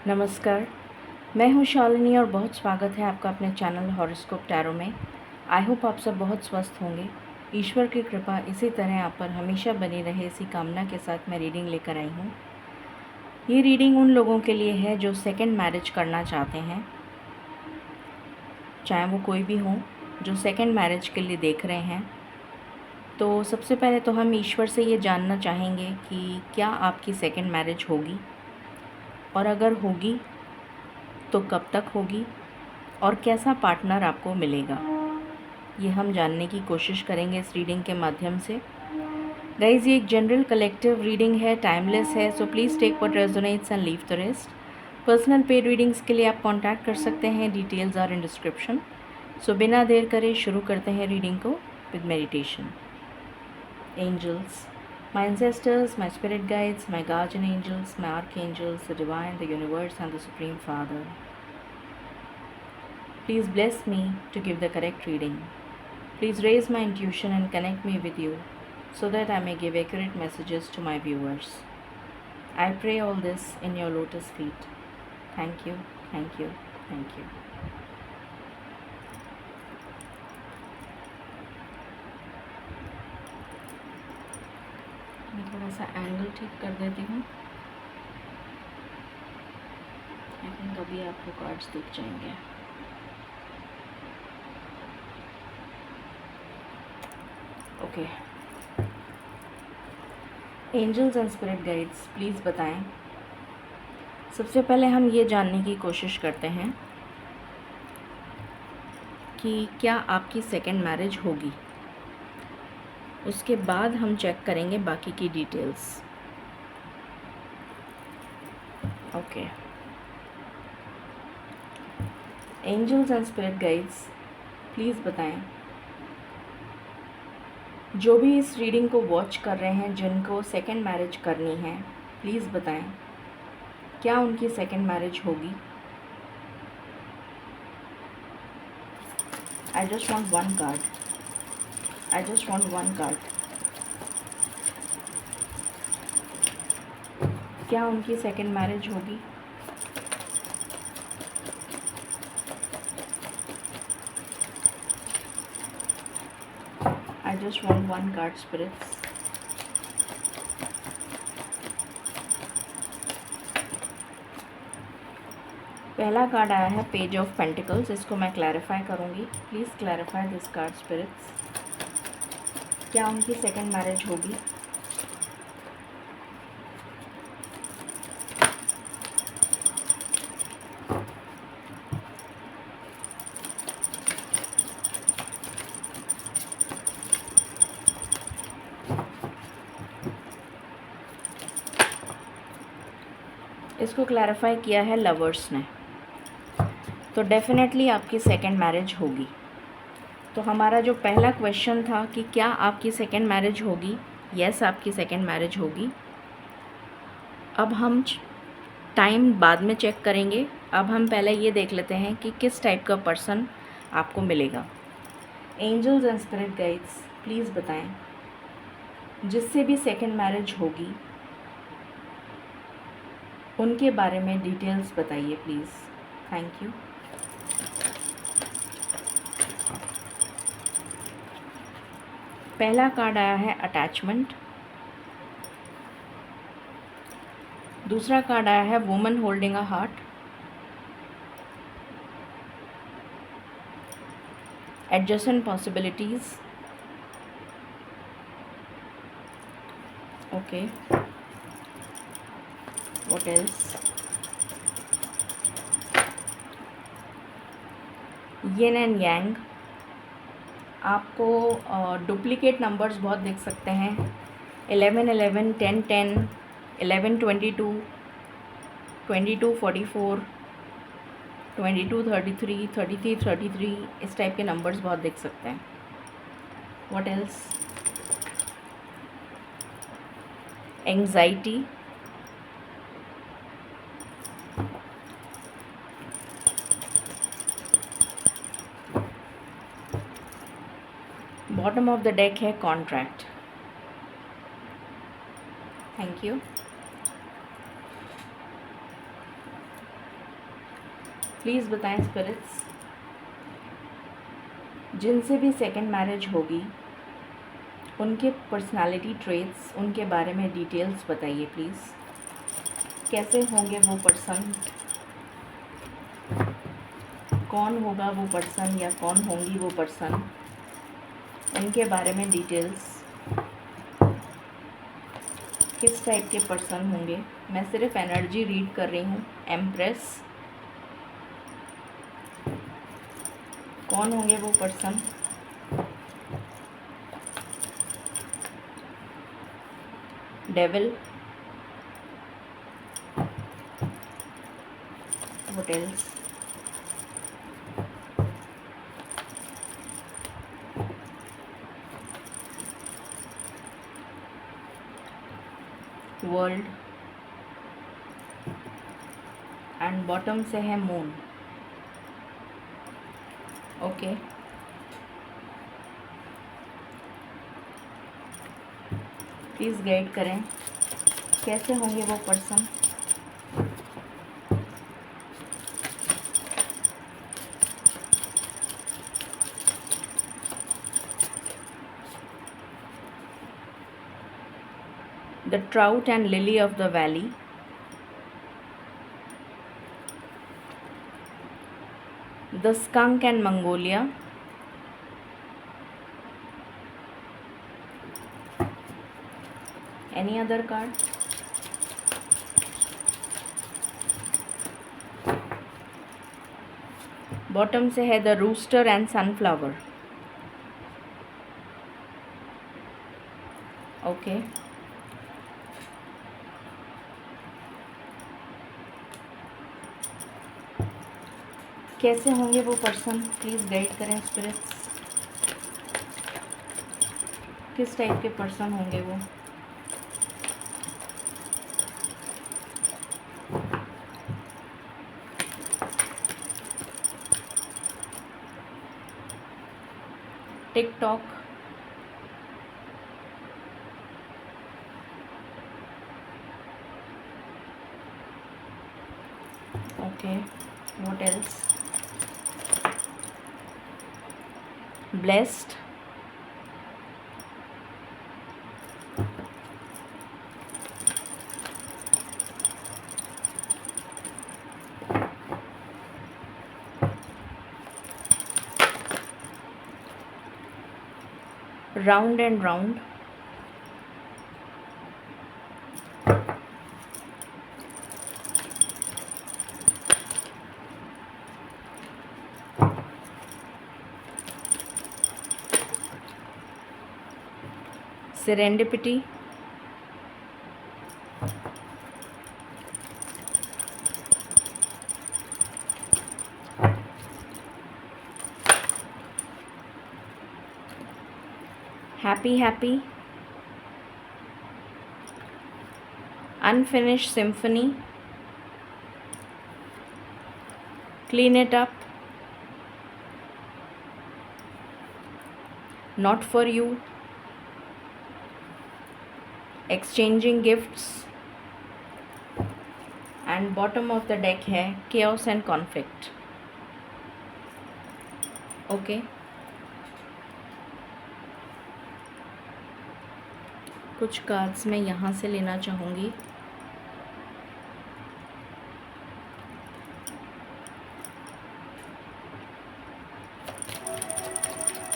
नमस्कार, मैं हूँ शालिनी और बहुत स्वागत है आपका अपने चैनल हॉरोस्कोप टैरो में। आई होप आप सब बहुत स्वस्थ होंगे। ईश्वर की कृपा इसी तरह आप पर हमेशा बनी रहे, इसी कामना के साथ मैं रीडिंग लेकर आई हूँ। ये रीडिंग उन लोगों के लिए है जो सेकंड मैरिज करना चाहते हैं, चाहे वो कोई भी हो जो सेकंड मैरिज के लिए देख रहे हैं। तो सबसे पहले तो हम ईश्वर से ये जानना चाहेंगे कि क्या आपकी सेकंड मैरिज होगी, और अगर होगी तो कब तक होगी, और कैसा पार्टनर आपको मिलेगा। ये हम जानने की कोशिश करेंगे इस रीडिंग के माध्यम से। गाइज, ये एक जनरल कलेक्टिव रीडिंग है, टाइमलेस है, so please take what resonates and leave the rest. Personal paid readings के लिए आप कांटेक्ट कर सकते हैं, details are in description. So बिना देर करे शुरू करते हैं रीडिंग को with meditation. Angels, my ancestors, my spirit guides, my guardian angels, my archangels, the divine, the universe and the supreme father, please bless me to give the correct reading. Please raise my intuition and connect me with you so that I may give accurate messages to my viewers. I pray all this in your lotus feet. Thank you, thank you, thank you. मैं थोड़ा सा angle ठीक कर देती हूँ। I think अभी आपको cards दिख जाएंगे। Okay, angels and spirit guides, please बताएं। सबसे पहले हम ये जानने की कोशिश करते हैं कि क्या आपकी सेकंड मैरिज होगी। उसके बाद हम चेक करेंगे बाकी की details. Okay, angels and spirit guides, please बताएं, जो भी इस रीडिंग को वॉच कर रहे हैं, जिनको सेकंड मैरिज करनी है, प्लीज़ बताएं क्या उनकी सेकंड मैरिज होगी। I just want one card, I just want one card. क्या उनकी सेकंड मैरिज होगी। I just want one card, spirits. पहला कार्ड आया है पेज ऑफ पेंटिकल्स। इसको मैं क्लैरिफाई करूँगी। Please clarify this card, spirits. क्या उनकी सेकंड मैरिज होगी। इसको क्लैरिफाई किया है लवर्स ने, तो डेफिनेटली आपकी सेकंड मैरिज होगी। तो हमारा जो पहला क्वेश्चन था कि क्या आपकी सेकंड मैरिज होगी, यस आपकी सेकंड मैरिज होगी। अब हम टाइम बाद में चेक करेंगे। अब हम पहले ये देख लेते हैं कि किस टाइप का पर्सन आपको मिलेगा। Angels and spirit guides, please बताएं, जिससे भी सेकंड मैरिज होगी उनके बारे में डिटेल्स बताइए प्लीज़। Thank you. पहला कार्ड आया है अटैचमेंट। दूसरा कार्ड आया है woman holding a heart. Adjacent possibilities. Okay, what else. Yin and yang. आपको डुप्लीकेट नंबर्स बहुत दिख सकते हैं। 11 11, 10 10, 11 22, 22 44, 22 33, 33 33, इस टाइप के नंबर्स बहुत दिख सकते हैं। What else. Anxiety. Bottom of the deck है कॉन्ट्रैक्ट। Thank you. प्लीज़ बताएं स्पिरिट्स, जिनसे भी सेकंड मैरिज होगी उनके पर्सनालिटी ट्रेट्स, उनके बारे में डिटेल्स बताइए प्लीज़। कैसे होंगे वो पर्सन, कौन होगा वो पर्सन या कौन होंगी वो पर्सन, उनके बारे में डिटेल्स, किस टाइप के पर्सन होंगे। मैं सिर्फ एनर्जी रीड कर रही हूँ। एम्प्रेस, कौन होंगे वो person. Devil, what else. World, and bottom से है मून। ओके, प्लीज़ गाइड करें कैसे होंगे वो person. The trout and lily of the valley, the skunk and Mongolia, any other card। Bottom से है the rooster and sunflower. Okay, कैसे होंगे वो पर्सन, प्लीज़ गाइड करें स्पिरिट्स। किस टाइप के पर्सन होंगे वो। TikTok, okay, what else. Blessed, round and round, serendipity, happy happy, unfinished symphony, clean it up, not for you, exchanging gifts, and bottom of the deck है chaos and conflict. Okay, कुछ cards मैं यहाँ से लेना चाहूँगी।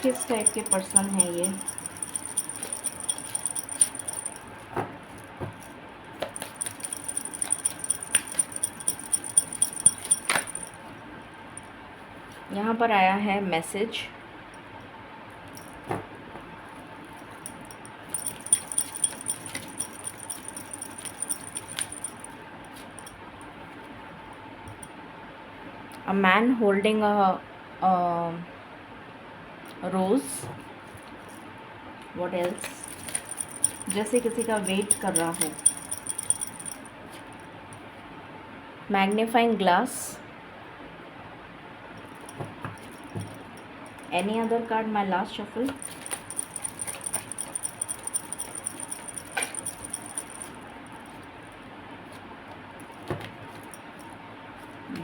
किस type के person है ये। यहाँ पर आया है message, a man holding a rose, what else, जैसे किसी का वेट कर रहा हो। Magnifying glass, any other card, my last shuffle।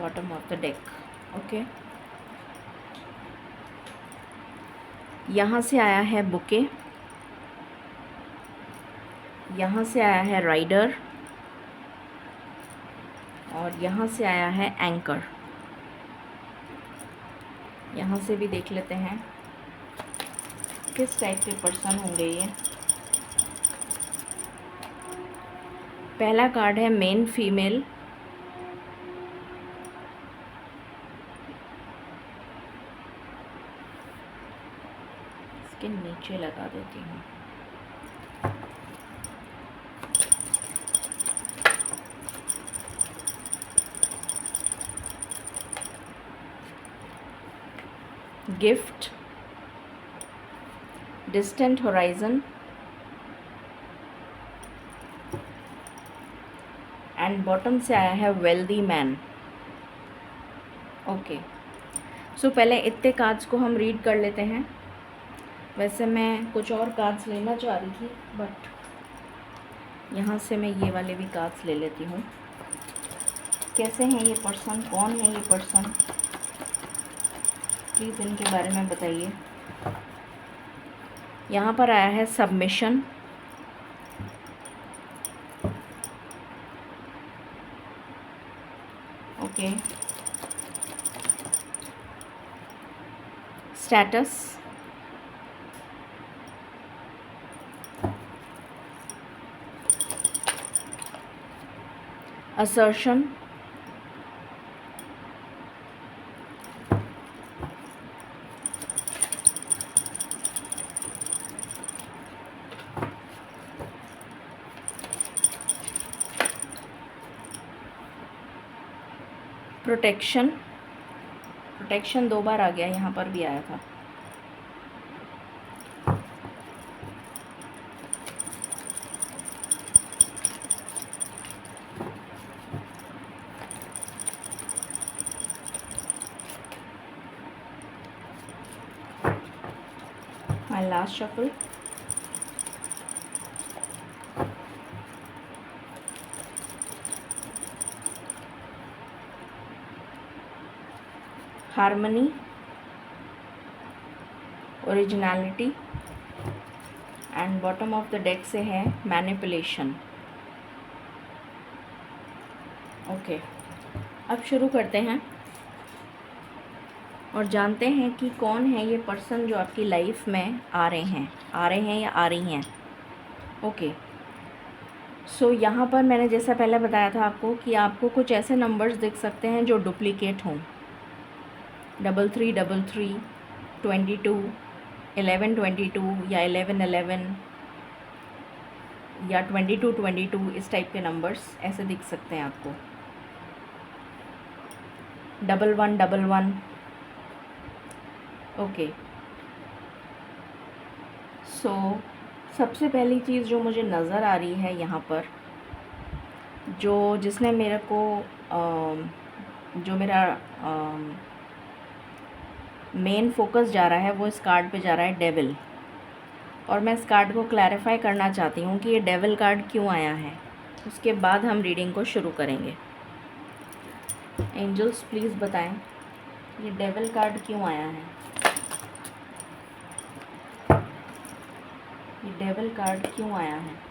bottom of the deck, okay, यहाँ से आया है बुके, यहाँ से आया है राइडर, और यहाँ से आया है एंकर। यहाँ से भी देख लेते हैं किस टाइप के पर्सन होंगे ये। पहला कार्ड है मेन फीमेल, इसके नीचे लगा देती हूँ। Gift, distant horizon and bottom से आया है वेल्दी मैन। ओके, सो पहले इतने कार्ड्स को हम रीड कर लेते हैं। वैसे मैं कुछ और कार्ड्स लेना चाह रही थी, बट यहाँ से मैं ये वाले भी कार्ड्स ले लेती हूँ। कैसे हैं ये पर्सन, कौन है ये पर्सन, प्लीज़ इनके बारे में बताइए। यहाँ पर आया है submission, okay, status, assertion, protection, protection 2 बार आ गया, यहाँ पर भी आया था। My last shuffle, harmony, originality and bottom of the deck से है मैनिपुलेशन। ओके, अब शुरू करते हैं और जानते हैं कि कौन है ये पर्सन जो आपकी लाइफ में आ रहे हैं या आ रही हैं। ओके, सो यहाँ पर मैंने जैसा पहले बताया था आपको कि आपको कुछ ऐसे नंबर्स दिख सकते हैं जो डुप्लीकेट हों, 3333, 22, 1122 या 1111 या 2222, इस टाइप के नंबर्स ऐसे दिख सकते हैं आपको। 1111। ओके, सो सबसे पहली चीज़ जो मुझे नज़र आ रही है यहाँ पर, जिसने मेरे को जो मेरा मेन फोकस जा रहा है वो इस कार्ड पे जा रहा है डेविल। और मैं इस कार्ड को क्लैरिफाई करना चाहती हूँ कि ये डेविल कार्ड क्यों आया है, उसके बाद हम रीडिंग को शुरू करेंगे। एंजल्स प्लीज़ बताएं ये डेविल कार्ड क्यों आया है, ये डेविल कार्ड क्यों आया है।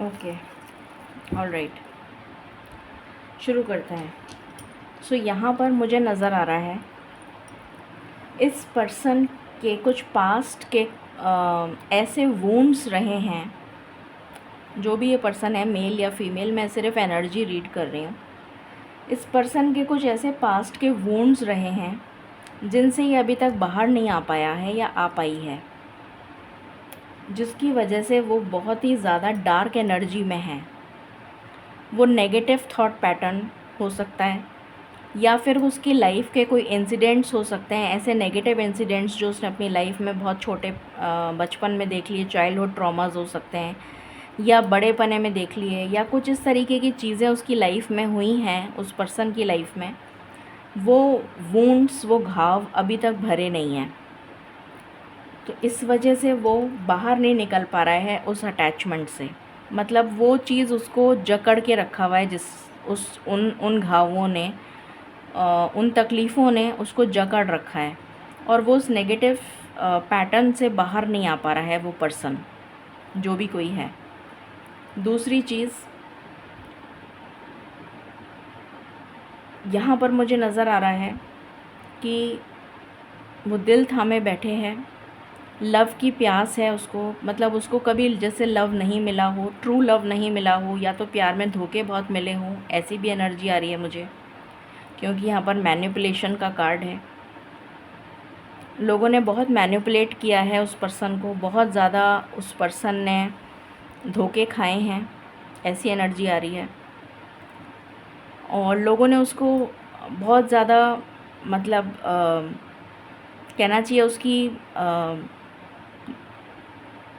ओके, ऑलराइट, शुरू करते हैं। सो यहाँ पर मुझे नज़र आ रहा है इस पर्सन के कुछ पास्ट के ऐसे वुंड्स रहे हैं। जो भी ये पर्सन है, मेल या फीमेल, मैं सिर्फ एनर्जी रीड कर रही हूँ। इस पर्सन के कुछ ऐसे पास्ट के वुंड्स रहे हैं जिनसे ये अभी तक बाहर नहीं आ पाया है या आ पाई है, जिसकी वजह से वो बहुत ही ज़्यादा डार्क एनर्जी में है। वो नेगेटिव थॉट पैटर्न हो सकता है, या फिर उसकी लाइफ के कोई इंसिडेंट्स हो सकते हैं, ऐसे नेगेटिव इंसिडेंट्स जो उसने अपनी लाइफ में बहुत छोटे बचपन में देख लिए, चाइल्डहुड ट्रॉमास हो सकते हैं, या बड़े पने में देख लिए, या कुछ इस तरीके की चीज़ें उसकी लाइफ में हुई हैं, उस पर्सन की लाइफ में, वो वुंड्स, वो घाव अभी तक भरे नहीं हैं। तो इस वजह से वो बाहर नहीं निकल पा रहा है उस अटैचमेंट से। मतलब वो चीज़ उसको जकड़ के रखा हुआ है, जिस उस उन घावों ने, उन तकलीफ़ों ने उसको जकड़ रखा है, और वो उस नेगेटिव पैटर्न से बाहर नहीं आ पा रहा है वो पर्सन, जो भी कोई है। दूसरी चीज़, यहाँ पर मुझे नज़र आ रहा है कि वो दिल थामे बैठे हैं, लव की प्यास है उसको, मतलब उसको कभी जैसे लव नहीं मिला हो, ट्रू लव नहीं मिला हो, या तो प्यार में धोखे बहुत मिले हों, ऐसी भी एनर्जी आ रही है मुझे, क्योंकि यहाँ पर मैनिपुलेशन का कार्ड है। लोगों ने बहुत मैनिपुलेट किया है उस पर्सन को, बहुत ज़्यादा उस पर्सन ने धोखे खाए हैं, ऐसी एनर्जी आ रही है। और लोगों ने उसको बहुत ज़्यादा, मतलब कहना चाहिए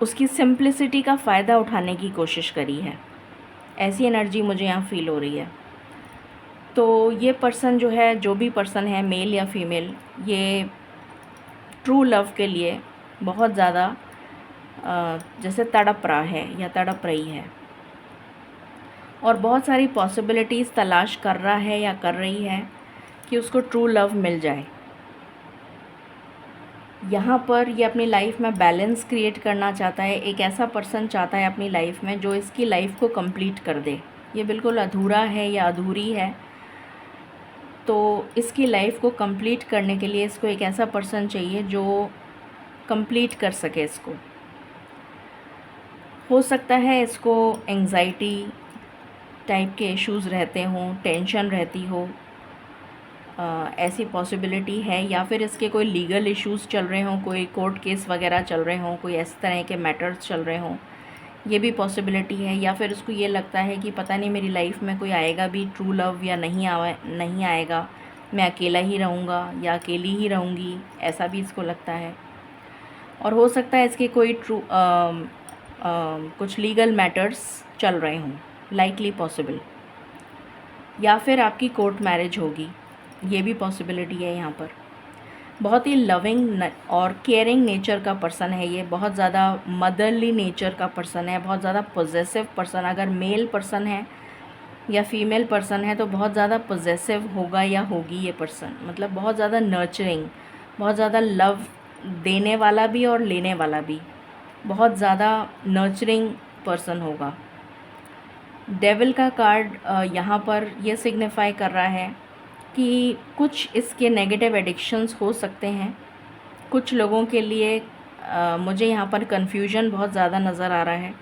उसकी सिंप्लिसिटी का फ़ायदा उठाने की कोशिश करी है, ऐसी एनर्जी मुझे यहाँ फ़ील हो रही है। तो ये पर्सन जो है, जो भी पर्सन है, मेल या फीमेल, ये ट्रू लव के लिए बहुत ज़्यादा जैसे तड़प रहा है या तड़प रही है, और बहुत सारी पॉसिबिलिटीज़ तलाश कर रहा है या कर रही है कि उसको ट्रू लव मिल जाए। यहाँ पर ये अपनी लाइफ में बैलेंस क्रिएट करना चाहता है, एक ऐसा पर्सन चाहता है अपनी लाइफ में जो इसकी लाइफ को कंप्लीट कर दे। ये बिल्कुल अधूरा है या अधूरी है, तो इसकी लाइफ को कंप्लीट करने के लिए इसको एक ऐसा पर्सन चाहिए जो कंप्लीट कर सके इसको। हो सकता है इसको एंग्जाइटी टाइप के इश्यूज़ रहते हों, टेंशन रहती हो, ऐसी पॉसिबिलिटी है, या फिर इसके कोई लीगल इश्यूज़ चल रहे हों, कोई कोर्ट केस वगैरह चल रहे हों, कोई इस तरह के मैटर्स चल रहे हों, ये भी पॉसिबिलिटी है। या फिर उसको ये लगता है कि पता नहीं मेरी लाइफ में कोई आएगा भी ट्रू लव या नहीं आएगा, मैं अकेला ही रहूँगा या अकेली ही रहूँगी, ऐसा भी इसको लगता है। और हो सकता है इसके कोई कुछ लीगल मैटर्स चल रहे हों, लाइकली पॉसिबल, या फिर आपकी कोर्ट मैरिज होगी, ये भी पॉसिबिलिटी है यहाँ पर। बहुत ही लविंग और केयरिंग नेचर का पर्सन है ये, बहुत ज़्यादा मदरली नेचर का पर्सन है, बहुत ज़्यादा पॉजेसिव पर्सन। अगर मेल पर्सन है या फीमेल पर्सन है तो बहुत ज़्यादा पॉजेसिव होगा या होगी ये पर्सन, मतलब बहुत ज़्यादा नर्चरिंग, बहुत ज़्यादा लव देने वाला भी और लेने वाला भी, बहुत ज़्यादा नर्चरिंग पर्सन होगा। डेविल का कार्ड यहाँ पर ये सिग्निफाई कर रहा है कि कुछ इसके नेगेटिव एडिक्शंस हो सकते हैं कुछ लोगों के लिए। मुझे यहाँ पर कन्फ्यूजन बहुत ज़्यादा नज़र आ रहा है।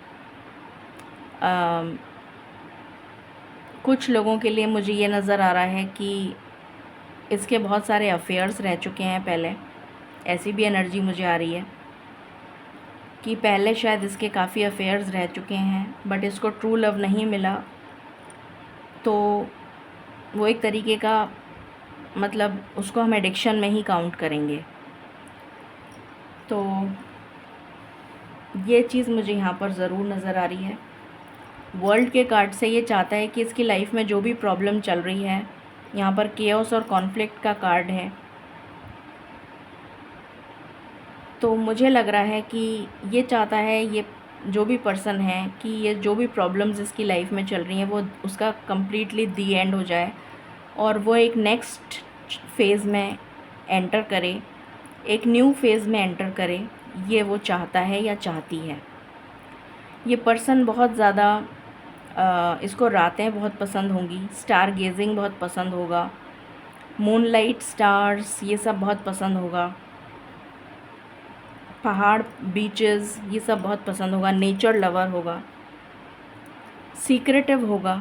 कुछ लोगों के लिए मुझे ये नज़र आ रहा है कि इसके बहुत सारे अफेयर्स रह चुके हैं पहले, ऐसी भी एनर्जी मुझे आ रही है कि पहले शायद इसके काफ़ी अफेयर्स रह चुके हैं, बट इसको ट्रू लव नहीं मिला, तो वो एक तरीके का, मतलब उसको हम एडिक्शन में ही काउंट करेंगे। तो ये चीज़ मुझे यहाँ पर ज़रूर नज़र आ रही है। वर्ल्ड के कार्ड से ये चाहता है कि इसकी लाइफ में जो भी प्रॉब्लम चल रही है, यहाँ पर केओस और कॉन्फ्लिक्ट का कार्ड है, तो मुझे लग रहा है कि ये चाहता है, ये जो भी पर्सन है, कि ये जो भी प्रॉब्लम्स इसकी लाइफ में चल रही हैं वो उसका कम्प्लीटली दी एंड हो जाए और वो एक नेक्स्ट फेज़ में एंटर करे, एक न्यू फेज़ में एंटर करे, ये वो चाहता है या चाहती है। ये पर्सन बहुत ज़्यादा इसको रातें बहुत पसंद होंगी, स्टार गेजिंग बहुत पसंद होगा, मूनलाइट, स्टार्स, ये सब बहुत पसंद होगा, पहाड़, बीचेस, ये सब बहुत पसंद होगा, नेचर लवर होगा, सीक्रेटिव होगा,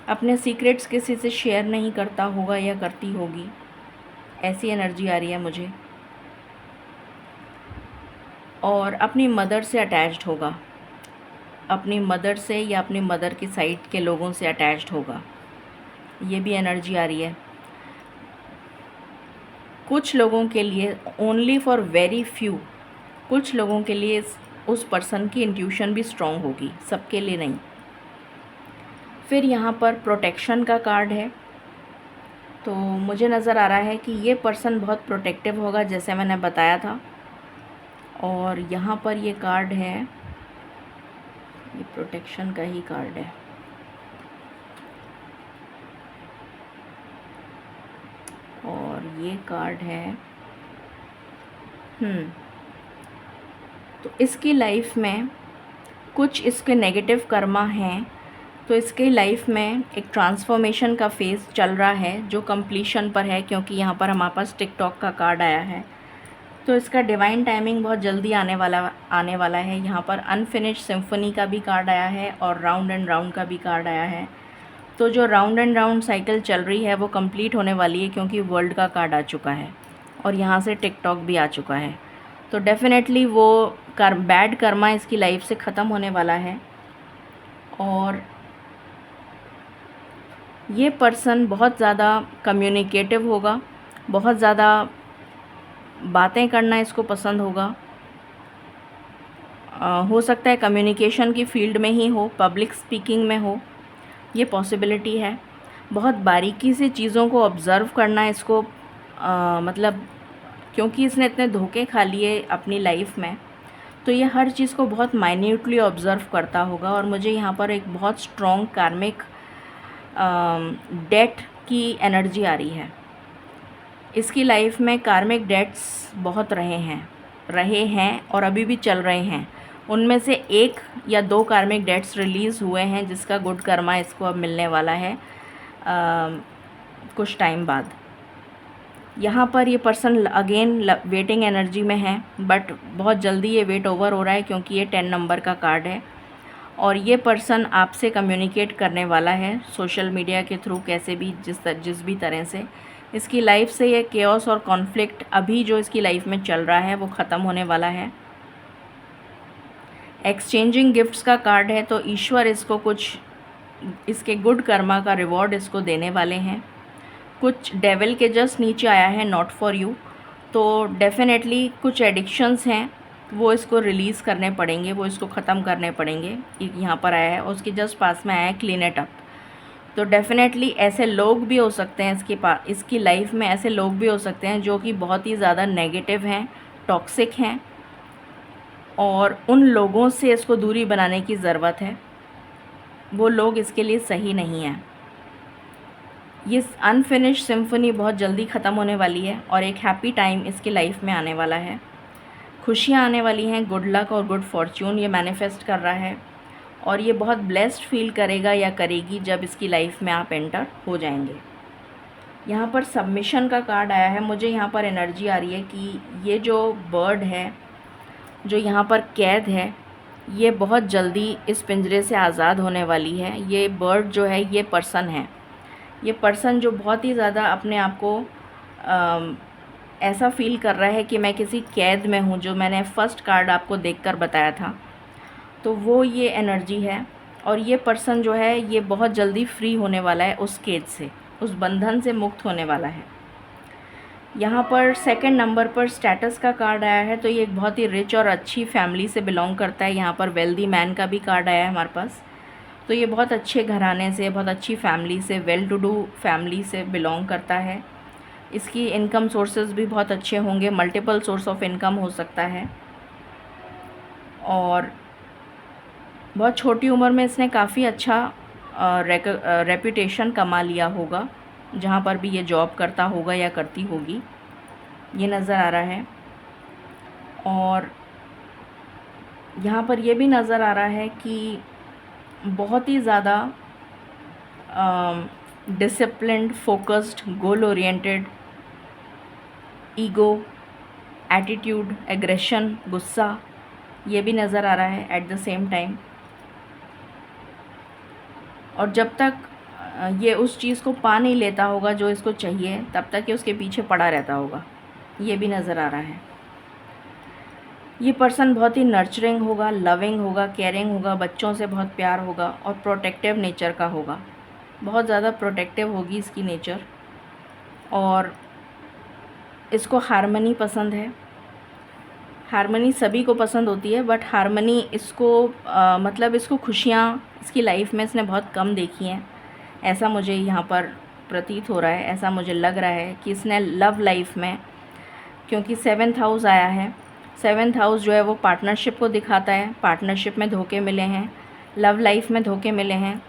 अपने सीक्रेट्स किसी से शेयर नहीं करता होगा या करती होगी, ऐसी एनर्जी आ रही है मुझे। और अपनी मदर से अटैच्ड होगा, अपनी मदर से या अपनी मदर की साइड के लोगों से अटैच्ड होगा, ये भी एनर्जी आ रही है। कुछ लोगों के लिए, ओनली फॉर वेरी फ्यू, कुछ लोगों के लिए उस पर्सन की इंट्यूशन भी स्ट्रॉन्ग होगी, सबके लिए नहीं। फिर यहाँ पर प्रोटेक्शन का कार्ड है, तो मुझे नज़र आ रहा है कि ये पर्सन बहुत प्रोटेक्टिव होगा, जैसे मैंने बताया था। और यहाँ पर ये कार्ड है, ये प्रोटेक्शन का ही कार्ड है। और ये कार्ड है तो इसकी लाइफ में कुछ इसके नेगेटिव कर्मा हैं, तो इसके लाइफ में एक ट्रांसफॉर्मेशन का फेज़ चल रहा है जो कंप्लीशन पर है, क्योंकि यहाँ पर हमारे पास टिकटॉक का कार्ड आया है। तो इसका डिवाइन टाइमिंग बहुत जल्दी आने वाला है। यहाँ पर अनफिनिश्ड सिम्फनी का भी कार्ड आया है और राउंड एंड राउंड का भी कार्ड आया है। तो जो राउंड एंड राउंड साइकिल चल रही है वो कंप्लीट होने वाली है, क्योंकि वर्ल्ड का कार्ड आ चुका है और यहाँ से टिकटॉक भी आ चुका है। तो डेफिनेटली वो बैड कर्मा इसकी लाइफ से ख़त्म होने वाला है। और ये पर्सन बहुत ज़्यादा कम्युनिकेटिव होगा, बहुत ज़्यादा बातें करना इसको पसंद होगा। हो सकता है कम्युनिकेशन की फील्ड में ही हो, पब्लिक स्पीकिंग में हो, ये पॉसिबिलिटी है। बहुत बारीकी से चीज़ों को ऑब्ज़र्व करना इसको मतलब क्योंकि इसने इतने धोखे खा लिए अपनी लाइफ में, तो ये हर चीज़ को बहुत माइन्यूटली ऑब्ज़र्व करता होगा। और मुझे यहाँ पर एक बहुत स्ट्रॉन्ग कार्मिक डेट की एनर्जी आ रही है। इसकी लाइफ में कार्मिक डेट्स बहुत रहे हैं और अभी भी चल रहे हैं। उनमें से 1 या 2 कार्मिक डेट्स रिलीज़ हुए हैं, जिसका गुड कर्मा इसको अब मिलने वाला है कुछ टाइम बाद। यहाँ पर ये पर्सन अगेन वेटिंग एनर्जी में है, बट बहुत जल्दी ये वेट ओवर हो रहा है, क्योंकि ये 10 नंबर का कार्ड है। और ये पर्सन आपसे कम्युनिकेट करने वाला है सोशल मीडिया के थ्रू, कैसे भी जिस भी तरह से। इसकी लाइफ से ये केओस और कॉन्फ्लिक्ट अभी जो इसकी लाइफ में चल रहा है वो ख़त्म होने वाला है। एक्सचेंजिंग गिफ्ट्स का कार्ड है, तो ईश्वर इसको कुछ इसके गुड कर्मा का रिवॉर्ड इसको देने वाले हैं। कुछ डेविल के जस्ट नीचे आया है नॉट फॉर यू, तो डेफिनेटली कुछ एडिक्शंस हैं वो इसको रिलीज़ करने पड़ेंगे, वो इसको ख़त्म करने पड़ेंगे। यहाँ पर आया है और उसके जस्ट पास में आया है क्लीन इट अप। तो डेफिनेटली ऐसे लोग भी हो सकते हैं इसकी लाइफ में, ऐसे लोग भी हो सकते हैं जो कि बहुत ही ज़्यादा नेगेटिव हैं, टॉक्सिक हैं, और उन लोगों से इसको दूरी बनाने की ज़रूरत है। वो लोग इसके लिए सही नहीं हैं। ये अनफिनिश्ड सिम्फनी बहुत जल्दी ख़त्म होने वाली है और एक हैप्पी टाइम इसकी लाइफ में आने वाला है। खुशियाँ आने वाली हैं, गुड लक और गुड फॉर्च्यून ये मैनिफेस्ट कर रहा है। और ये बहुत ब्लेस्ड फील करेगा या करेगी जब इसकी लाइफ में आप एंटर हो जाएंगे। यहाँ पर सबमिशन का कार्ड आया है। मुझे यहाँ पर एनर्जी आ रही है कि ये जो बर्ड है, जो यहाँ पर कैद है, ये बहुत जल्दी इस पिंजरे से आज़ाद होने वाली है। ये बर्ड जो है ये पर्सन है। ये पर्सन जो बहुत ही ज़्यादा अपने आप को ऐसा फील कर रहा है कि मैं किसी कैद में हूँ, जो मैंने फर्स्ट कार्ड आपको देखकर बताया था, तो वो ये एनर्जी है। और ये पर्सन जो है ये बहुत जल्दी फ्री होने वाला है उस कैद से, उस बंधन से मुक्त होने वाला है। यहाँ पर 2nd नंबर पर स्टेटस का कार्ड आया है, तो ये एक बहुत ही रिच और अच्छी फैमिली से बिलोंग करता है। यहाँ पर वेल्दी मैन का भी कार्ड आया है हमारे पास, तो ये बहुत अच्छे घराने से, बहुत अच्छी फैमिली से, वेल टू डू फैमिली से बिलोंग करता है। इसकी इनकम सोर्सेज भी बहुत अच्छे होंगे, मल्टीपल सोर्स ऑफ इनकम हो सकता है। और बहुत छोटी उम्र में इसने काफ़ी अच्छा रेपुटेशन कमा लिया होगा, जहाँ पर भी ये जॉब करता होगा या करती होगी, ये नज़र आ रहा है। और यहाँ पर ये भी नज़र आ रहा है कि बहुत ही ज़्यादा disciplined, focused, goal oriented, ego, attitude, aggression, गुस्सा, ये भी नज़र आ रहा है एट द सेम टाइम। और जब तक ये उस चीज़ को पा नहीं लेता होगा जो इसको चाहिए, तब तक ये उसके पीछे पड़ा रहता होगा, ये भी नज़र आ रहा है। ये पर्सन बहुत ही नर्चरिंग होगा, लविंग होगा, केयरिंग होगा, बच्चों से बहुत प्यार होगा और प्रोटेक्टिव नेचर का होगा। बहुत ज़्यादा प्रोटेक्टिव होगी इसकी नेचर। और इसको हारमनी पसंद है। हारमनी सभी को पसंद होती है, बट हारमनी इसको मतलब इसको खुशियाँ इसकी लाइफ में इसने बहुत कम देखी हैं, ऐसा मुझे यहाँ पर प्रतीत हो रहा है। ऐसा मुझे लग रहा है कि इसने लव लाइफ में, क्योंकि 7th हाउस आया है, 7th हाउस जो है वो पार्टनरशिप को दिखाता है। पार्टनरशिप में धोखे मिले हैं, लव लाइफ में धोखे मिले हैं,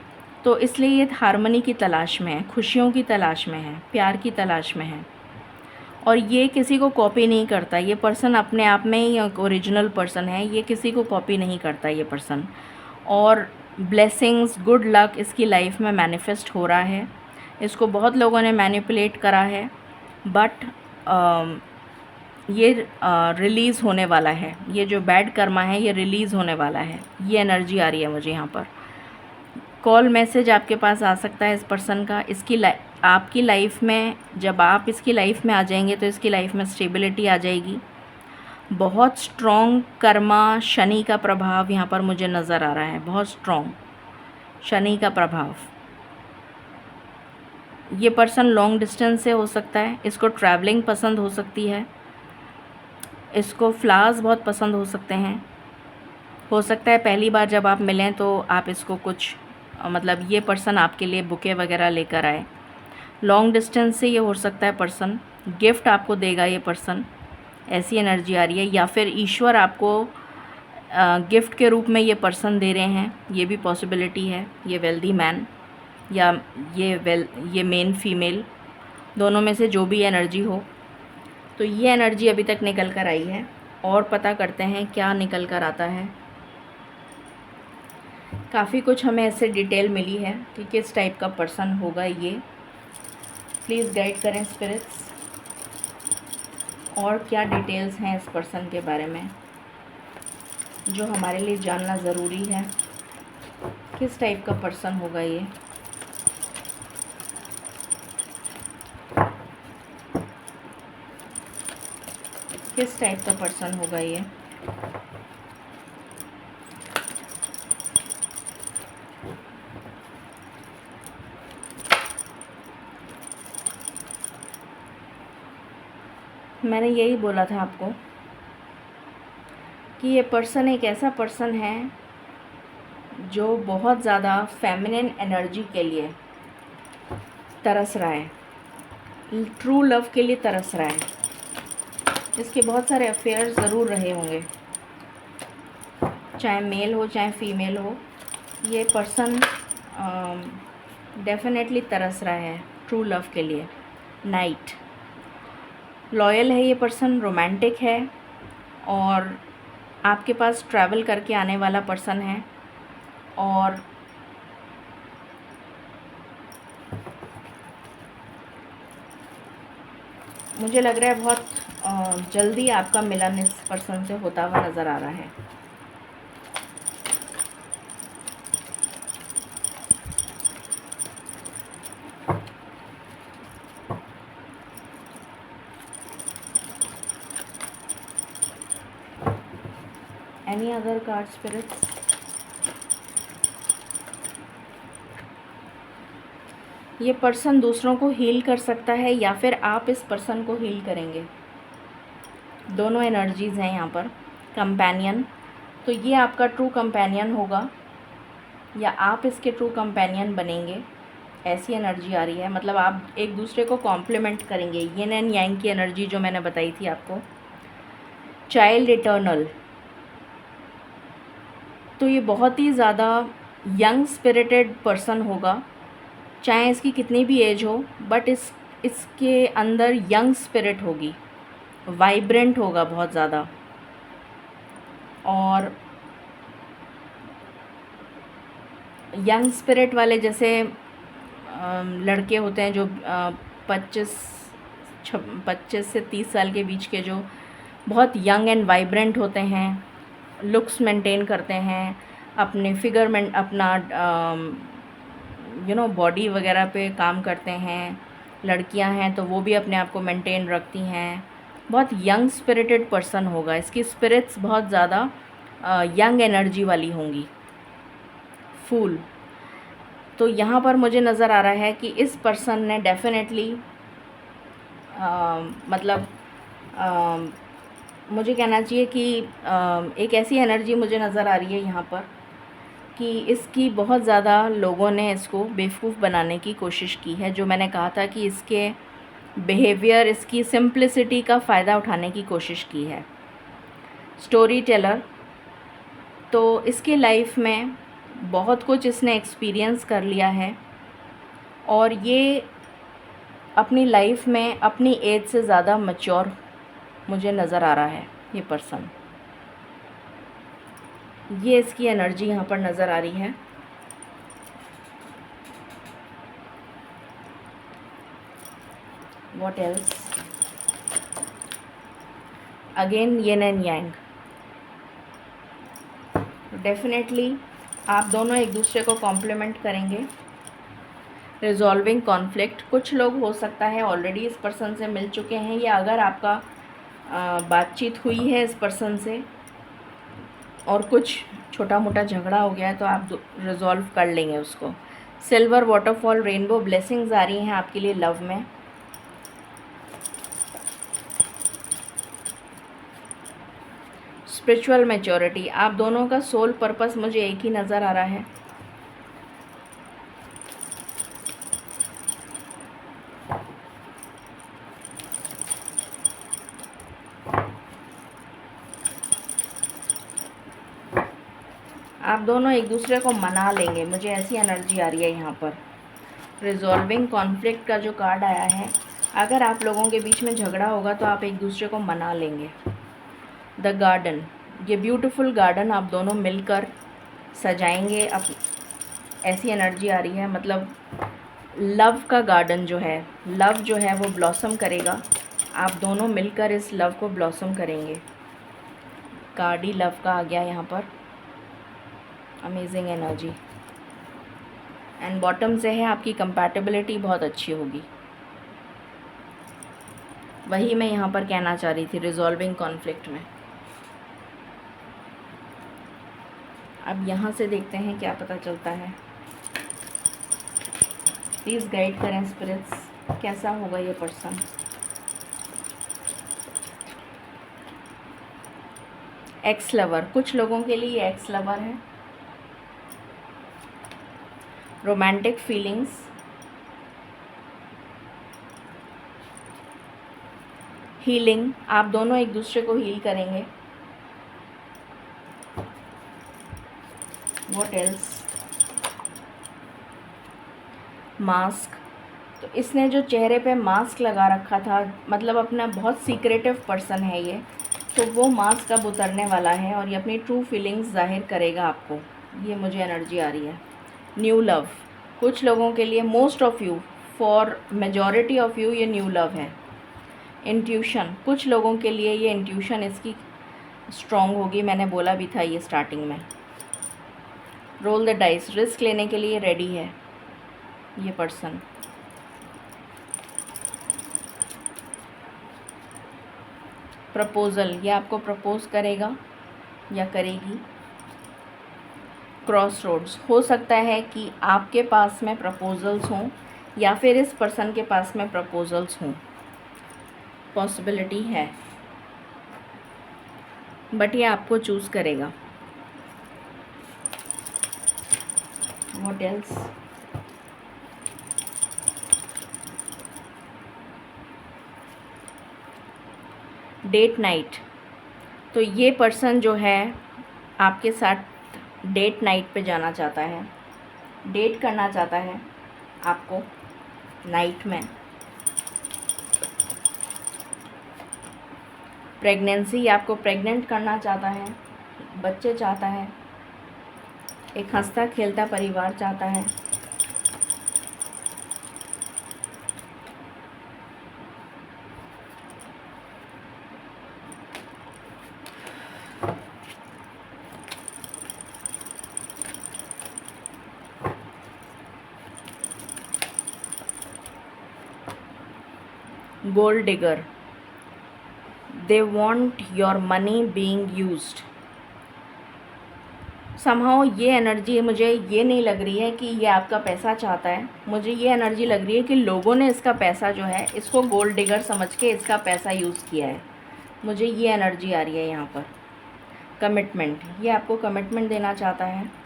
तो इसलिए ये हारमनी की तलाश में है, खुशियों की तलाश में है, प्यार की तलाश में है। और ये किसी को कॉपी नहीं करता। ये पर्सन अपने आप में ही एक ओरिजिनल पर्सन है, ये किसी को कॉपी नहीं करता ये पर्सन। और ब्लेसिंग्स, गुड लक इसकी लाइफ में मैनिफेस्ट हो रहा है। इसको बहुत लोगों ने मैनिपुलेट करा है, बट ये रिलीज़ होने वाला है। ये जो बैड कर्मा है ये रिलीज़ होने वाला है। ये एनर्जी आ रही है मुझे यहाँ पर। कॉल मैसेज आपके पास आ सकता है इस पर्सन का। आपकी लाइफ में जब आप इसकी लाइफ में आ जाएंगे तो इसकी लाइफ में स्टेबिलिटी आ जाएगी। बहुत स्ट्रॉन्ग कर्मा, शनि का प्रभाव यहाँ पर मुझे नज़र आ रहा है, बहुत स्ट्रॉन्ग शनि का प्रभाव। ये पर्सन लॉन्ग डिस्टेंस से हो सकता है, इसको ट्रैवलिंग पसंद हो सकती है, इसको फ्लावर्स बहुत पसंद हो सकते हैं। हो सकता है पहली बार जब आप मिलें तो आप इसको कुछ मतलब ये पर्सन आपके लिए बुके वगैरह लेकर आए। लॉन्ग डिस्टेंस से ये हो सकता है पर्सन गिफ्ट आपको देगा ये पर्सन, ऐसी एनर्जी आ रही है। या फिर ईश्वर आपको गिफ्ट के रूप में ये पर्सन दे रहे हैं, ये भी पॉसिबिलिटी है। ये वेल्दी मैन या ये मेन फीमेल, दोनों में से जो भी एनर्जी हो। तो ये एनर्जी अभी तक निकल कर आई है, और पता करते हैं क्या निकल कर आता है। काफ़ी कुछ हमें ऐसे डिटेल मिली है कि किस टाइप का पर्सन होगा ये। प्लीज़ गाइड करें स्पिरिट्स, और क्या डिटेल्स हैं इस पर्सन के बारे में जो हमारे लिए जानना ज़रूरी है। किस टाइप का पर्सन होगा ये। किस टाइप का पर्सन होगा ये। मैंने यही बोला था आपको कि ये पर्सन एक ऐसा पर्सन है जो बहुत ज़्यादा फेमिनिन एनर्जी के लिए तरस रहा है, ट्रू लव के लिए तरस रहा है। इसके बहुत सारे अफेयर ज़रूर रहे होंगे, चाहे मेल हो चाहे फीमेल हो। ये पर्सन डेफिनेटली तरस रहा है ट्रू लव के लिए। नाइट, लॉयल है ये पर्सन, रोमांटिक है, और आपके पास ट्रैवल करके आने वाला पर्सन है। और मुझे लग रहा है बहुत जल्दी आपका मिलन इस पर्सन से होता हुआ नज़र आ रहा है। Any other card spirits. ये पर्सन दूसरों को हील कर सकता है या फिर आप इस पर्सन को हील करेंगे। दोनों एनर्जीज़ हैं यहाँ पर। कंपेनियन, तो ये आपका ट्रू कंपेनियन होगा या आप इसके ट्रू कंपेनियन बनेंगे, ऐसी एनर्जी आ रही है। मतलब आप एक दूसरे को कॉम्प्लीमेंट करेंगे। यिन एंड यांग की एनर्जी जो मैंने बताई थी आपको। चाइल्ड इटर्नल, तो ये बहुत ही ज़्यादा यंग स्पिरिटेड पर्सन होगा, चाहे इसकी कितनी भी एज हो, बट इसके अंदर यंग स्पिरिट होगी, वाइब्रेंट होगा बहुत ज़्यादा। और यंग स्पिरिट वाले जैसे लड़के होते हैं जो 25 से 30 साल के बीच के, जो बहुत यंग एंड वाइब्रेंट होते हैं, लुक्स मेंटेन करते हैं, अपने फिगर में अपना बॉडी वगैरह पे काम करते हैं। लड़कियां हैं तो वो भी अपने आप को मेंटेन रखती हैं। बहुत यंग स्पिरिटेड पर्सन होगा। इसकी स्पिरिट्स बहुत ज़्यादा यंग एनर्जी वाली होंगी, फूल। तो यहाँ पर मुझे नज़र आ रहा है कि इस पर्सन ने डेफिनेटली मतलब मुझे कहना चाहिए कि एक ऐसी एनर्जी मुझे नज़र आ रही है यहाँ पर कि इसकी बहुत ज़्यादा लोगों ने इसको बेवकूफ़ बनाने की कोशिश की है। जो मैंने कहा था कि इसके बिहेवियर, इसकी सिंप्लिसिटी का फ़ायदा उठाने की कोशिश की है। स्टोरी टेलर, तो इसके लाइफ में बहुत कुछ इसने एक्सपीरियंस कर लिया है और ये अपनी लाइफ में अपनी एज से ज़्यादा मैच्योर मुझे नज़र आ रहा है। ये पर्सन, ये इसकी एनर्जी यहाँ पर नज़र आ रही है। What else? Again yen and yang. Definitely आप दोनों एक दूसरे को कॉम्प्लीमेंट करेंगे। रिजॉल्विंग कॉन्फ्लिक्ट, कुछ लोग हो सकता है ऑलरेडी इस पर्सन से मिल चुके हैं, या अगर आपका बातचीत हुई है इस पर्सन से और कुछ छोटा मोटा झगड़ा हो गया है तो आप रिजॉल्व कर लेंगे उसको। सिल्वर, वाटरफॉल, रेनबो, ब्लेसिंग्स आ रही हैं आपके लिए लव में। स्पिरिचुअल मैच्योरिटी, आप दोनों का सोल पर्पस मुझे एक ही नज़र आ रहा है। आप दोनों एक दूसरे को मना लेंगे, मुझे ऐसी एनर्जी आ रही है यहाँ पर। रिजॉल्विंग कॉन्फ्लिक्ट का जो कार्ड आया है, अगर आप लोगों के बीच में झगड़ा होगा तो आप एक दूसरे को मना लेंगे। द गार्डन, ये ब्यूटीफुल गार्डन आप दोनों मिलकर सजाएंगे। अब ऐसी एनर्जी आ रही है, मतलब लव का गार्डन जो है, लव जो है वो ब्लॉसम करेगा। आप दोनों मिलकर इस लव को ब्लॉसम करेंगे। कार्ड ही लव का आ गया यहाँ पर। Amazing energy. एंड बॉटम से है आपकी कंपैटिबिलिटी बहुत अच्छी होगी। वही मैं यहाँ पर कहना चाह रही थी रिजॉल्विंग कॉन्फ्लिक्ट में। अब यहाँ से देखते हैं क्या पता चलता है। प्लीज़ गाइड करें स्पिरिट्स, कैसा होगा ये पर्सन। एक्स लवर, कुछ लोगों के लिए ये एक्स लवर है। रोमांटिक फीलिंग्स, हीलिंग, आप दोनों एक दूसरे को हील करेंगे। What else? मास्क, तो इसने जो चेहरे पे मास्क लगा रखा था, मतलब अपना बहुत सीक्रेटिव पर्सन है ये, तो वो मास्क अब उतरने वाला है और ये अपनी ट्रू फीलिंग्स जाहिर करेगा आपको। ये मुझे एनर्जी आ रही है। न्यू लव, कुछ लोगों के लिए, most of you, for majority of you ये न्यू लव है। इंट्यूशन, कुछ लोगों के लिए ये इंट्यूशन इसकी स्ट्रॉन्ग होगी, मैंने बोला भी था ये स्टार्टिंग में। रोल द डाइस, रिस्क लेने के लिए रेडी है ये पर्सन। प्रपोज़ल, ये आपको प्रपोज करेगा या करेगी। क्रॉस रोड्स, हो सकता है कि आपके पास में प्रपोजल्स हों या फिर इस पर्सन के पास में प्रपोजल्स हों, पॉसिबिलिटी है, बट ये आपको चूज़ करेगा। What else? डेट नाइट, तो ये पर्सन जो है आपके साथ डेट नाइट पे जाना चाहता है, डेट करना चाहता है आपको नाइट में। प्रेगनेंसी, आपको प्रेग्नेंट करना चाहता है, बच्चे चाहता है, एक हंसता खेलता परिवार चाहता है। Gold digger, they want your money being used. Somehow ये एनर्जी मुझे ये नहीं लग रही है कि ये आपका पैसा चाहता है, मुझे ये एनर्जी लग रही है कि लोगों ने इसका पैसा जो है, इसको गोल्ड डिगर समझ के इसका पैसा यूज़ किया है। मुझे ये एनर्जी आ रही है यहाँ पर। कमिटमेंट, ये आपको कमिटमेंट देना चाहता है।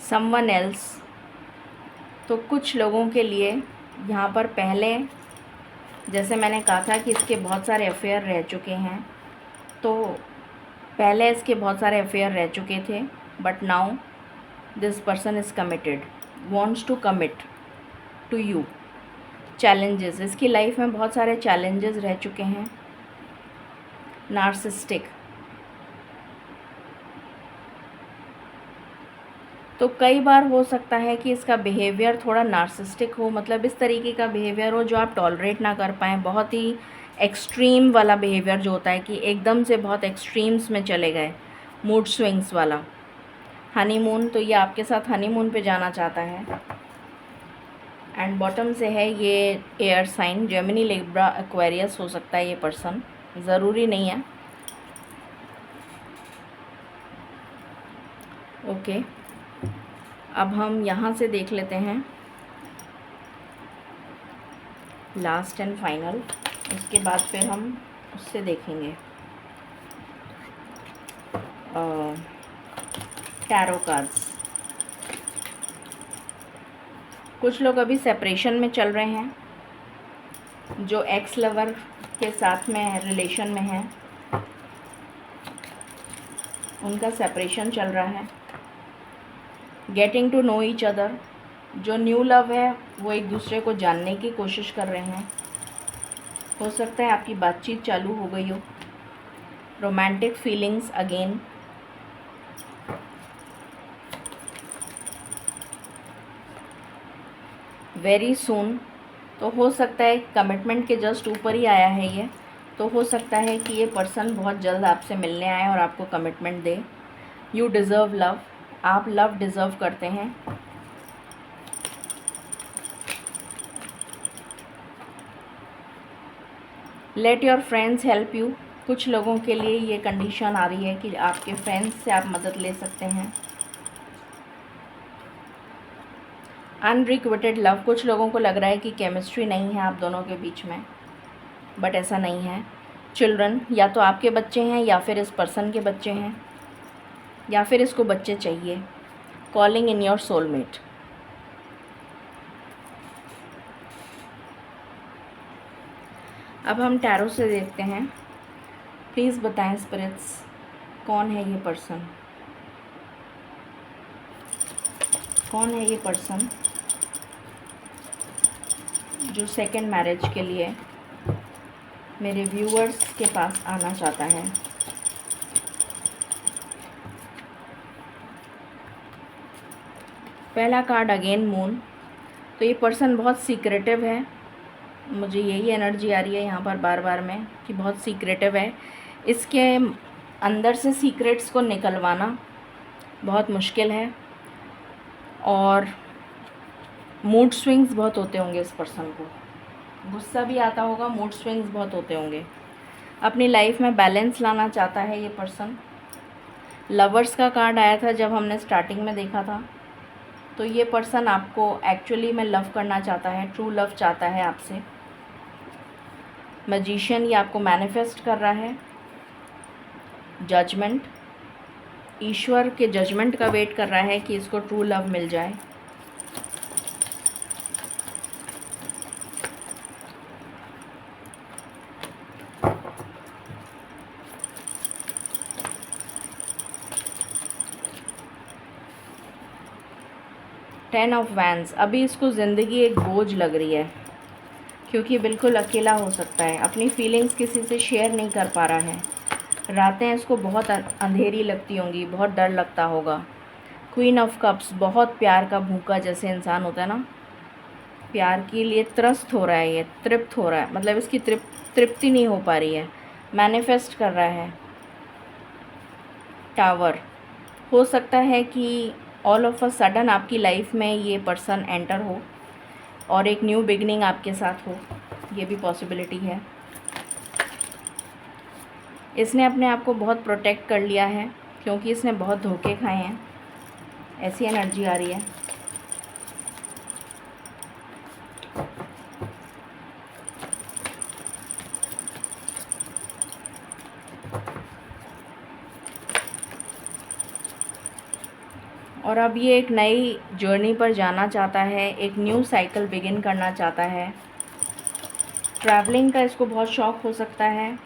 समवन एल्स, तो कुछ लोगों के लिए यहाँ पर पहले, जैसे मैंने कहा था कि इसके बहुत सारे अफेयर रह चुके हैं, तो पहले इसके बहुत सारे अफेयर रह चुके थे, but now this person is committed, wants to commit to you. Challenges, इसकी लाइफ में बहुत सारे चैलेंजेस रह चुके हैं। नार्सिस्टिक, तो कई बार हो सकता है कि इसका बिहेवियर थोड़ा नार्सिस्टिक हो, मतलब इस तरीके का बिहेवियर हो जो आप टॉलरेट ना कर पाएँ। बहुत ही एक्सट्रीम वाला बिहेवियर जो होता है कि एकदम से बहुत एक्सट्रीम्स में चले गए, मूड स्विंग्स वाला। हनीमून, तो ये आपके साथ हनीमून पे जाना चाहता है। एंड बॉटम से है ये air sign, Gemini, Libra, Aquarius हो सकता है ये पर्सन, ज़रूरी नहीं है। ओके, अब हम यहाँ से देख लेते हैं लास्ट एंड फाइनल, उसके बाद फिर हम उससे देखेंगे टैरो कार्ड्स। कुछ लोग अभी सेपरेशन में चल रहे हैं, जो एक्स लवर के साथ में है, रिलेशन में है, उनका सेपरेशन चल रहा है। Getting to know each other, जो न्यू लव है वो एक दूसरे को जानने की कोशिश कर रहे हैं। हो सकता है आपकी बातचीत चालू हो गई हो। Romantic feelings again, very soon, तो हो सकता है कमिटमेंट के जस्ट ऊपर ही आया है ये, तो हो सकता है कि ये पर्सन बहुत जल्द आपसे मिलने आए और आपको commitment they. You deserve love, आप लव डिज़र्व करते हैं। Let your friends help you, कुछ लोगों के लिए ये कंडीशन आ रही है कि आपके फ्रेंड्स से आप मदद ले सकते हैं। अनरिक्विटेड लव, कुछ लोगों को लग रहा है कि केमिस्ट्री नहीं है आप दोनों के बीच में, बट ऐसा नहीं है। चिल्ड्रन, या तो आपके बच्चे हैं या फिर इस पर्सन के बच्चे हैं, या फिर इसको बच्चे चाहिए। कॉलिंग इन योर सोलमेट, अब हम टैरो से देखते हैं। प्लीज़ बताएं स्पिरिट्स, कौन है ये पर्सन, कौन है ये पर्सन जो सेकंड मैरिज के लिए मेरे व्यूअर्स के पास आना चाहता है। पहला कार्ड अगेन मून, तो ये पर्सन बहुत सीक्रेटिव है, मुझे यही एनर्जी आ रही है यहाँ पर बार बार में कि बहुत सीक्रेटिव है। इसके अंदर से सीक्रेट्स को निकलवाना बहुत मुश्किल है, और मूड स्विंग्स बहुत होते होंगे इस पर्सन को, गुस्सा भी आता होगा, मूड स्विंग्स बहुत होते होंगे। अपनी लाइफ में बैलेंस लाना चाहता है ये पर्सन। लवर्स का कार्ड आया था जब हमने स्टार्टिंग में देखा था, तो ये पर्सन आपको एक्चुअली में लव करना चाहता है, ट्रू लव चाहता है आपसे। मैजिशियन, ये आपको मैनिफेस्ट कर रहा है। जजमेंट, ईश्वर के जजमेंट का वेट कर रहा है कि इसको ट्रू लव मिल जाए। टेन ऑफ वैंड्स, अभी इसको ज़िंदगी एक बोझ लग रही है क्योंकि बिल्कुल अकेला हो सकता है, अपनी फीलिंग्स किसी से शेयर नहीं कर पा रहा है। रातें इसको बहुत अंधेरी लगती होंगी, बहुत डर लगता होगा। क्वीन ऑफ कप्स, बहुत प्यार का भूखा जैसे इंसान होता है ना, प्यार के लिए त्रस्त हो रहा है, ये तृप्त हो रहा है, मतलब इसकी तृप्ति नहीं हो पा रही है, मैनिफेस्ट कर रहा है। टावर, हो सकता है कि ऑल ऑफ अ सडन आपकी लाइफ में ये पर्सन एंटर हो और एक न्यू बिगनिंग आपके साथ हो, ये भी पॉसिबिलिटी है। इसने अपने आप को बहुत प्रोटेक्ट कर लिया है क्योंकि इसने बहुत धोखे खाए हैं, ऐसी एनर्जी आ रही है। और अब ये एक नई जर्नी पर जाना चाहता है, एक न्यू साइकिल बिगिन करना चाहता है। ट्रैवलिंग का इसको बहुत शौक़ हो सकता है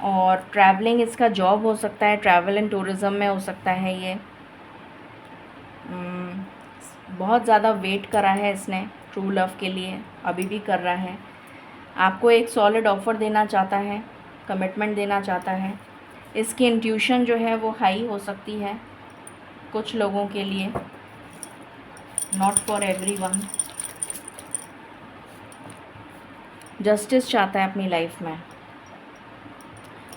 और ट्रैवलिंग इसका जॉब हो सकता है, ट्रैवल एंड टूरिज़्म में हो सकता है ये। बहुत ज़्यादा वेट करा है इसने ट्रू लव के लिए, अभी भी कर रहा है। आपको एक सॉलिड ऑफ़र देना चाहता है, कमिटमेंट देना चाहता है। इसकी इंट्यूशन जो है वो हाई हो सकती है कुछ लोगों के लिए, नॉट फॉर एवरीवन। जस्टिस चाहता है अपनी लाइफ में।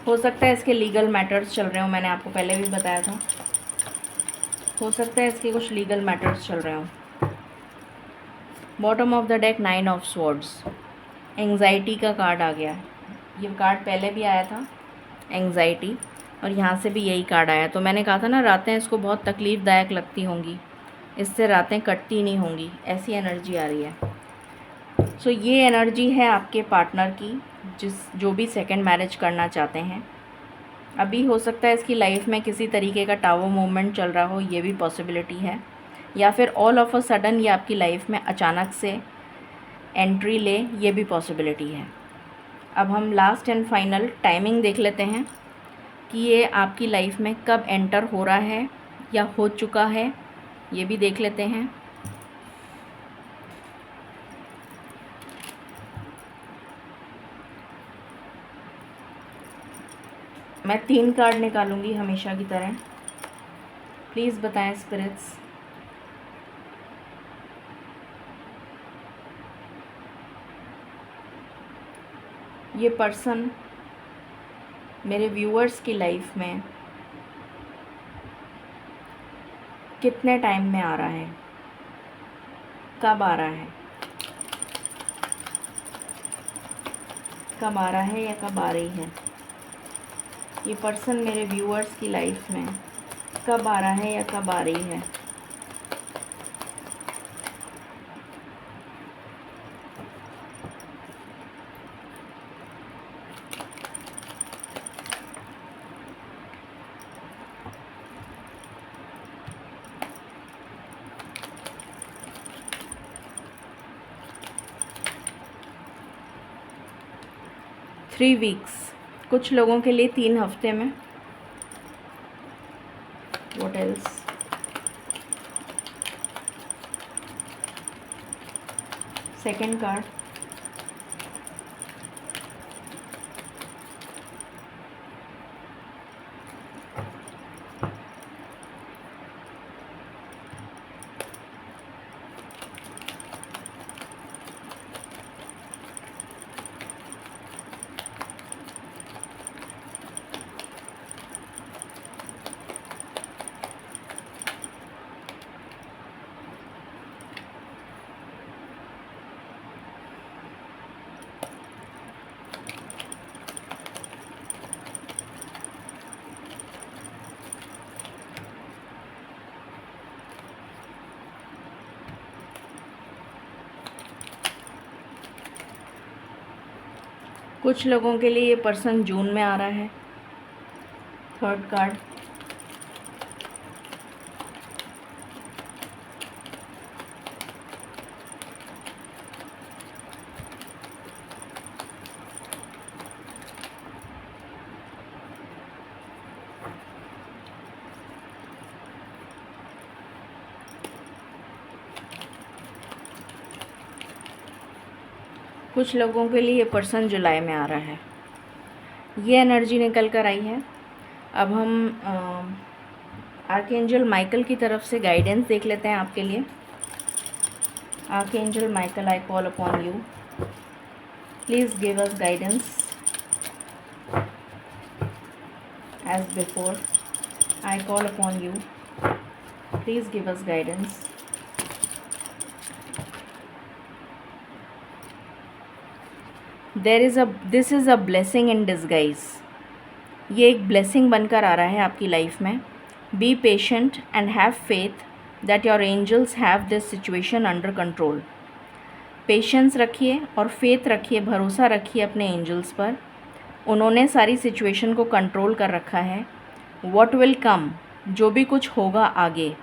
हो सकता है इसके लीगल मैटर्स चल रहे हो, मैंने आपको पहले भी बताया था। हो सकता है इसके कुछ लीगल मैटर्स चल रहे हो। Bottom of the deck 9 of swords, anxiety का कार्ड आ गया। ये कार्ड पहले भी आया था, एंग्जाइटी, और यहाँ से भी यही कार्ड आया। तो मैंने कहा था ना, रातें इसको बहुत तकलीफ़दायक लगती होंगी, इससे रातें कटती नहीं होंगी, ऐसी एनर्जी आ रही है। सो ये एनर्जी है आपके पार्टनर की, जो भी सेकंड मैरिज करना चाहते हैं। अभी हो सकता है इसकी लाइफ में किसी तरीके का टावर मूवमेंट चल रहा हो, ये भी पॉसिबिलिटी है। या फिर ऑल ऑफ अ सडन ये आपकी लाइफ में अचानक से एंट्री ले, ये भी पॉसिबिलिटी है। अब हम लास्ट एंड फाइनल टाइमिंग देख लेते हैं कि ये आपकी लाइफ में कब एंटर हो रहा है या हो चुका है, ये भी देख लेते हैं। मैं 3 कार्ड निकालूंगी हमेशा की तरह। प्लीज़ बताएं स्पिरिट्स। ये पर्सन मेरे व्यूअर्स की लाइफ में कितने टाइम में आ रहा है, कब आ रहा है, कब आ रहा है या कब आ रही है। ये पर्सन मेरे व्यूअर्स की लाइफ में कब आ रहा है या कब आ रही है। थ्री वीक्स, कुछ लोगों के लिए 3 हफ्ते में। What else? सेकेंड कार्ड, कुछ लोगों के लिए ये पर्सन जून में आ रहा है। थर्ड कार्ड, कुछ लोगों के लिए ये पर्सन जुलाई में आ रहा है। ये एनर्जी निकल कर आई है। अब हम आर्कएंजल माइकल की तरफ से गाइडेंस देख लेते हैं आपके लिए। Archangel Michael, I call upon you, please give us guidance as before. I call upon you, Please give us guidance. This is a blessing in disguise. ये एक ब्लेसिंग बनकर आ रहा है आपकी लाइफ में. Be patient and have faith that your angels have this situation under control. Patience रखिए और faith रखिए, भरोसा रखिए अपने एंजल्स पर. उन्होंने सारी सिचुएशन को कंट्रोल कर रखा है. व्हाट विल कम, जो भी कुछ होगा आगे,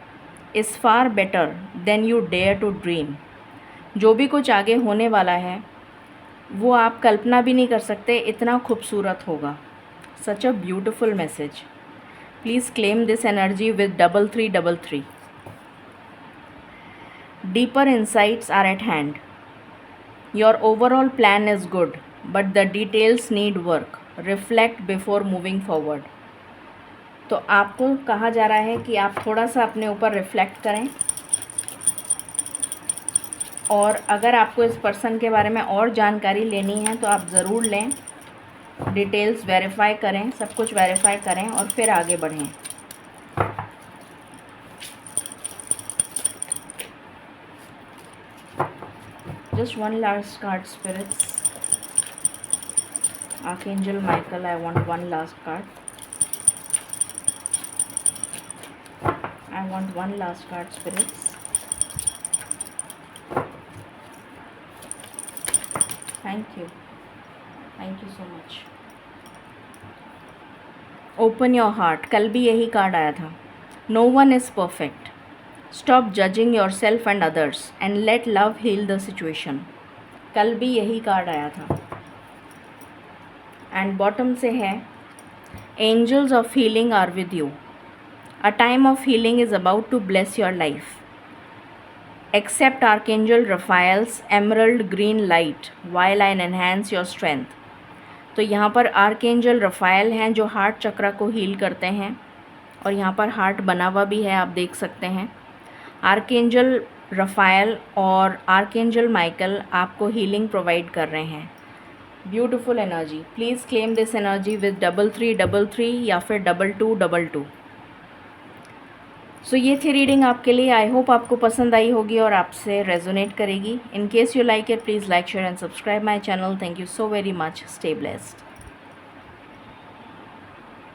is far better than you dare to dream. जो भी कुछ आगे होने वाला है वो आप कल्पना भी नहीं कर सकते, इतना खूबसूरत होगा. Such a beautiful message. Please claim this energy with 3333. Deeper insights are at hand. Your overall plan is good, but the details need work. Reflect before moving forward. तो आपको कहा जा रहा है कि आप थोड़ा सा अपने ऊपर रिफ्लेक्ट करें, और अगर आपको इस पर्सन के बारे में और जानकारी लेनी है तो आप ज़रूर लें. डिटेल्स वेरीफाई करें, सब कुछ वेरीफाई करें और फिर आगे बढ़ें. Just one last card spirits. Archangel Michael, I want one last card. I want one last card spirits. Thank you so much. Open your heart. कल भी यही कार्ड आया था. No one is perfect. Stop judging yourself and others and let love heal the situation. कल भी यही card आया था. एंड बॉटम से है, angels of healing are with you. A time of healing is about to bless your life. Accept Archangel Raphael's emerald green light while I enhance your strength. तो यहाँ पर आर्कएंजल रफ़ाएल हैं जो heart चक्रा को heal करते हैं, और यहाँ पर हार्ट बना हुआ भी है, आप देख सकते हैं. आर्कएंजल रफ़ाएल और आर्कएंजल माइकल आपको हीलिंग प्रोवाइड कर रहे हैं. Beautiful energy. Please claim this energy with 3333 या फिर 2222. सो ये थी रीडिंग आपके लिए. आई होप आपको पसंद आई होगी और आपसे रेजोनेट करेगी. In case you like it, please like, share and subscribe my channel. Thank you so very much. Stay blessed.